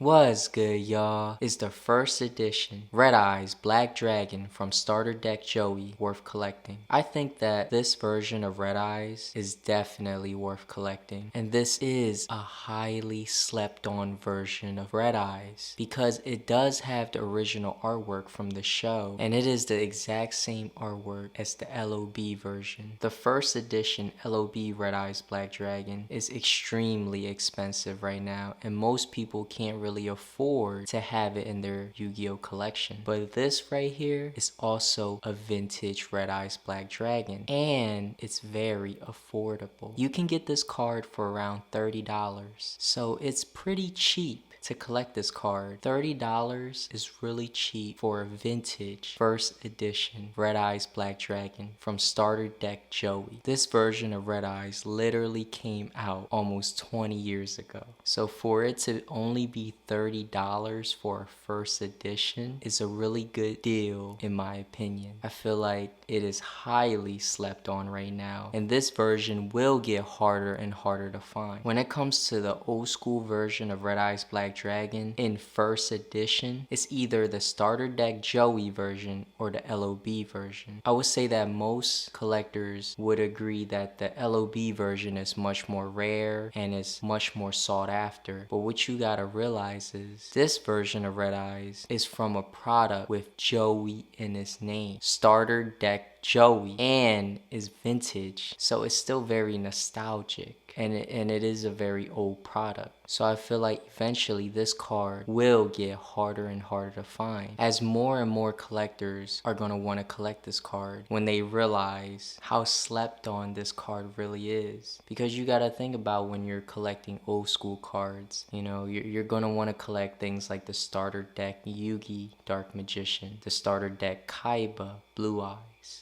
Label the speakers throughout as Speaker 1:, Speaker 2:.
Speaker 1: What's good, y'all? It's the first edition Red Eyes Black Dragon from Starter Deck Joey worth collecting. I think that this version of Red Eyes is definitely worth collecting, and this is a highly slept on version of Red Eyes because it does have the original artwork from the show, and it is the exact same artwork as the LOB version. The first edition LOB Red Eyes Black Dragon is extremely expensive right now, and most people can't really afford to have it in their Yu-Gi-Oh collection. But this right here is also a vintage Red Eyes Black Dragon, and it's very affordable. You can get this card for around $30, so it's pretty cheap to collect this card. $30 is really cheap for a vintage first edition Red Eyes Black Dragon from Starter Deck Joey. This version of Red Eyes literally came out almost 20 years ago. So for it to only be $30 for a first edition is a really good deal in my opinion. I feel like it is highly slept on right now, and this version will get harder and harder to find. When it comes to the old school version of Red Eyes Black Dragon in first edition, it's either the Starter Deck Joey version or the LOB version. I would say that most collectors would agree that the LOB version is much more rare and is much more sought after. But what you gotta realize is this version of Red Eyes is from a product with Joey in its name. Starter Deck Joey, and is vintage, so it's still very nostalgic, and it is a very old product. So I feel like eventually this card will get harder and harder to find as more and more collectors are going to want to collect this card when they realize how slept on this card really is. Because you got to think about when you're collecting old school cards, you know, you're going to want to collect things like the Starter Deck Yugioh Dark Magician, the Starter Deck Kaiba Blue Eyes.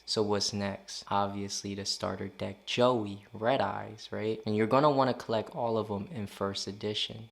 Speaker 1: So what's next? Obviously the Starter Deck Joey Red Eyes, right? And you're gonna want to collect all of them in first edition.